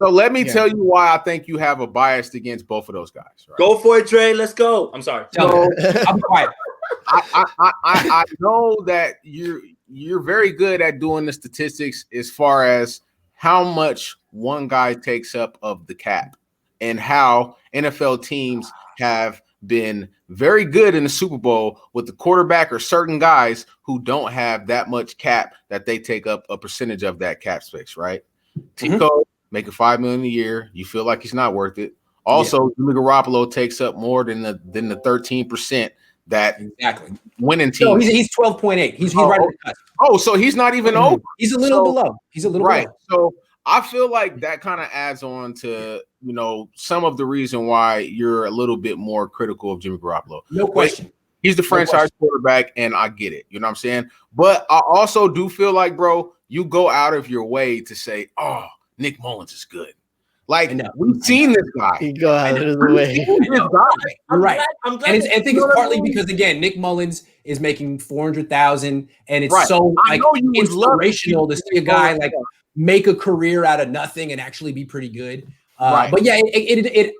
So let me tell you why I think you have a bias against both of those guys. Right? Go for it, Dre. Let's go. I'm sorry. So, I'm quiet. I know that you're very good at doing the statistics as far as how much one guy takes up of the cap and how NFL teams have been very good in the Super Bowl with the quarterback or certain guys who don't have that much cap that they take up a percentage of that cap space, right? Tico making $5 million a year, you feel like he's not worth it. Also, Jimmy Garoppolo takes up more than the 13% that winning team. No, he's 12.8. He's right at the cusp. Oh, so he's not even over. He's a little below. He's a little right. below. So I feel like that kind of adds on to some of the reason why you're a little bit more critical of Jimmy Garoppolo. No question. He's the franchise quarterback, and I get it. You know what I'm saying? But I also do feel like, bro, you go out of your way to say, "Oh, Nick Mullins is good." Like we've seen this guy. He go out of the way. You're right. I'm glad. And I think it's partly because again, Nick Mullins is making $400,000, and it's so like inspirational to see a guy like make a career out of nothing and actually be pretty good. But yeah,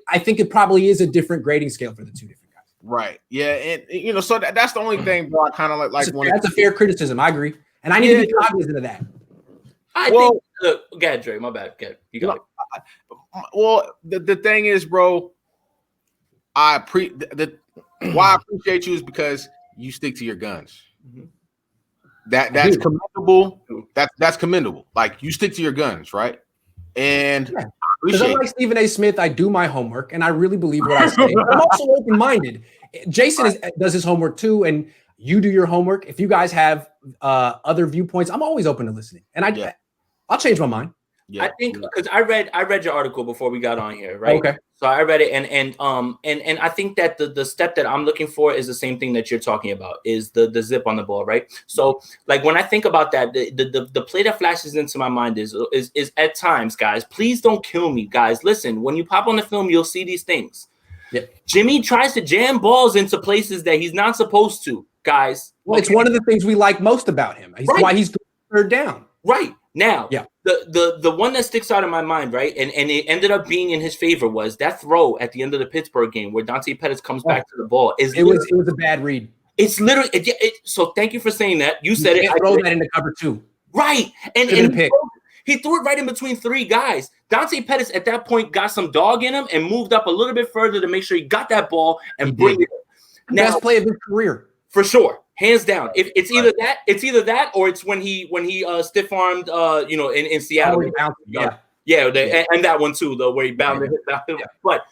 I think it probably is a different grading scale for the two different guys. Right. Yeah, and so that's the only thing, bro. I kind of like that's a fair criticism. I agree, and I need to be cognizant of that. I think. Go ahead, Dre. My bad. Go ahead. You got it. Well, the thing is, bro, why I appreciate you is because you stick to your guns. Mm-hmm. That's commendable. That's commendable. Like you stick to your guns, right? And because I'm like Stephen A. Smith, I do my homework and I really believe what I say. I'm also open-minded. Jason does his homework too, and you do your homework. If you guys have other viewpoints, I'm always open to listening, and I'll change my mind. Yeah. I think because I read your article before we got on here, right? Okay. So I read it, and I think that the step that I'm looking for is the same thing that you're talking about, is the zip on the ball, right? So like when I think about that, the play that flashes into my mind is at times, guys, please don't kill me, guys. Listen, when you pop on the film, you'll see these things. Yep. Jimmy tries to jam balls into places that he's not supposed to, guys. Well, it's one of the things we like most about him. It's why he's third down. Right. Now, the one that sticks out in my mind, right, and it ended up being in his favor was that throw at the end of the Pittsburgh game where Dante Pettis comes back to the ball. It was a bad read. It's literally so thank you for saying that. You said it. I throw that into cover 2. Right. And he threw it right in between 3 guys. Dante Pettis at that point got some dog in him and moved up a little bit further to make sure he got that ball and bring it. Now, best play of his career. For sure. Hands down. If it's either that or it's when he stiff armed in Seattle. And that one too, though, where he bounded it. But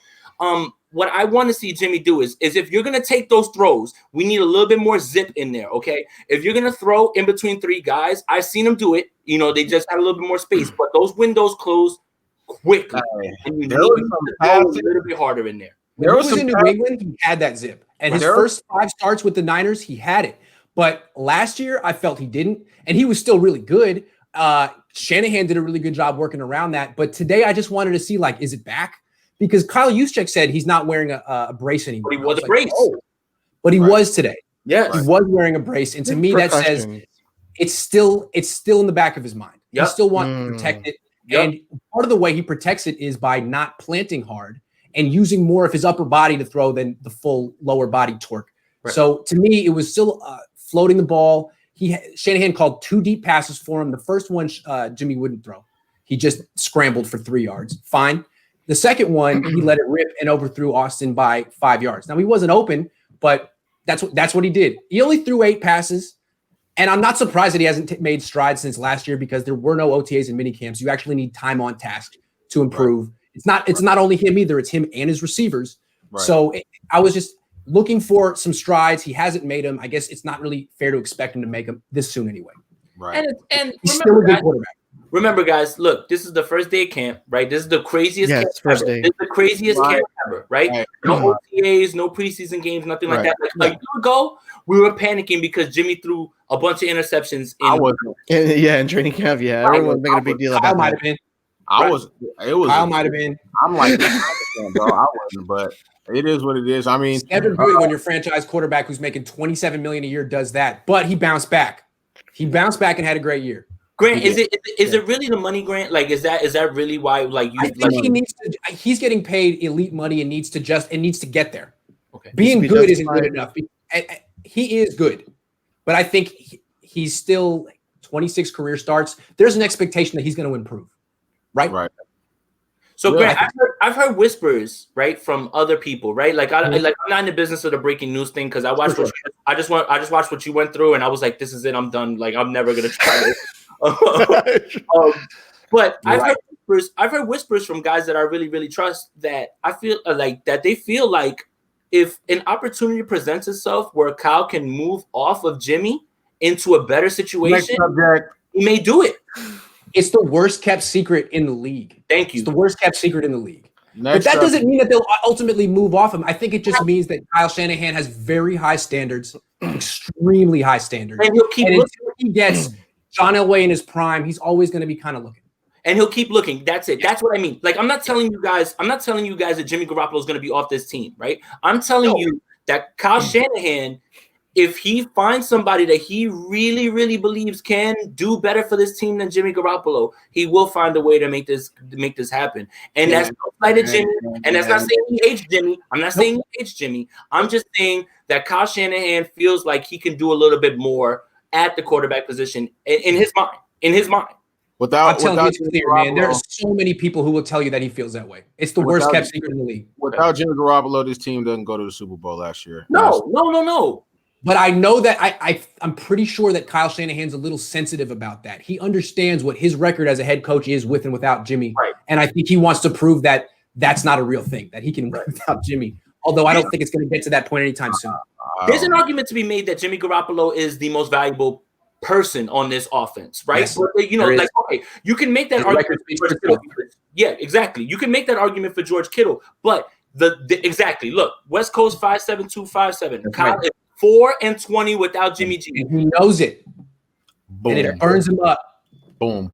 what I want to see Jimmy do is if you're gonna take those throws, we need a little bit more zip in there. Okay. If you're gonna throw in between 3 guys, I've seen him do it. They just had a little bit more space, but those windows close quickly. And you need to go a little bit harder in there. When he was in New England, he had that zip. And his first 5 starts with the Niners, he had it. But last year, I felt he didn't. And he was still really good. Shanahan did a really good job working around that. But today, I just wanted to see, is it back? Because Kyle Juszczyk said he's not wearing a brace anymore. But he was a brace. But he was today. Yeah. He was wearing a brace. And to me, that says it's still in the back of his mind. He still wants to protect it. And part of the way he protects it is by not planting hard and using more of his upper body to throw than the full lower body torque. Right. So to me, it was still floating the ball. Shanahan called 2 deep passes for him. The first one, Jimmy wouldn't throw. He just scrambled for 3 yards. Fine. The second one, he let it rip and overthrew Austin by 5 yards. Now, he wasn't open, but that's what he did. He only threw 8 passes. And I'm not surprised that he hasn't made strides since last year because there were no OTAs and minicamps. You actually need time on task to improve. Right. It's not only him either. It's him and his receivers. Right. So I was just looking for some strides. He hasn't made them. I guess it's not really fair to expect him to make them this soon anyway. Right. And he's still a good quarterback. Remember, guys, look, this is the first day of camp, right? This is the craziest camp ever. This is the craziest camp ever, right? No OTAs, no preseason games, nothing like that. Like a year ago, we were panicking because Jimmy threw a bunch of interceptions. In training camp, everyone was making a big deal about that. Kyle might have been. I'm like, bro, I wasn't, but it is what it is. I mean, it's never good when your franchise quarterback who's making $27 million a year does that, but he bounced back. He bounced back and had a great year. Grant, is it really the money, Grant? Like, is that really why? Like, I think he needs to. He's getting paid elite money and needs to get there. Okay, being good isn't good enough. He is good, but I think he's still 26 career starts. There's an expectation that he's going to improve, right? Right. So, Grant, I've heard whispers, right, from other people, right? Like, I'm not in the business of the breaking news thing because I watched. I just watched what you went through, and I was like, this is it. I'm done. Like, I'm never gonna try this. But I've heard whispers from guys that I really, really trust that I feel like that they feel like if an opportunity presents itself where Kyle can move off of Jimmy into a better situation, he may do it. It's the worst kept secret in the league. Thank you. It's the worst kept secret in the league. But that doesn't mean that they'll ultimately move off him. I think it just means that Kyle Shanahan has very high standards, extremely high standards. And he'll keep looking. Until he gets John Elway in his prime, he's always going to be kind of looking. And he'll keep looking. That's it. That's what I mean. Like, I'm not telling you guys that Jimmy Garoppolo is going to be off this team, right? I'm telling you that Kyle Shanahan, if he finds somebody that he really, really believes can do better for this team than Jimmy Garoppolo, he will find a way to make this happen. And that's no slight at Jimmy. And that's not saying he hates Jimmy. I'm not saying he hates Jimmy. I'm just saying that Kyle Shanahan feels like he can do a little bit more at the quarterback position in his mind. In his mind. I'm telling you, it's clear, man. There are so many people who will tell you that he feels that way. It's the worst kept secret in the league. Without Jimmy Garoppolo, this team doesn't go to the Super Bowl last year. No. But I know that I'm pretty sure that Kyle Shanahan's a little sensitive about that. He understands what his record as a head coach is with and without Jimmy. Right. And I think he wants to prove that that's not a real thing, that he can win without Jimmy. Although I don't think it's going to get to that point anytime soon. There's an argument to be made that Jimmy Garoppolo is the most valuable person on this offense, right? Yes, but okay, you can make that argument. Yeah, exactly. You can make that argument for George Kittle, but exactly. Look, West Coast 5.7257. Kyle is 4-20 without Jimmy G. And he knows it. Boom. And it burns him up. Boom.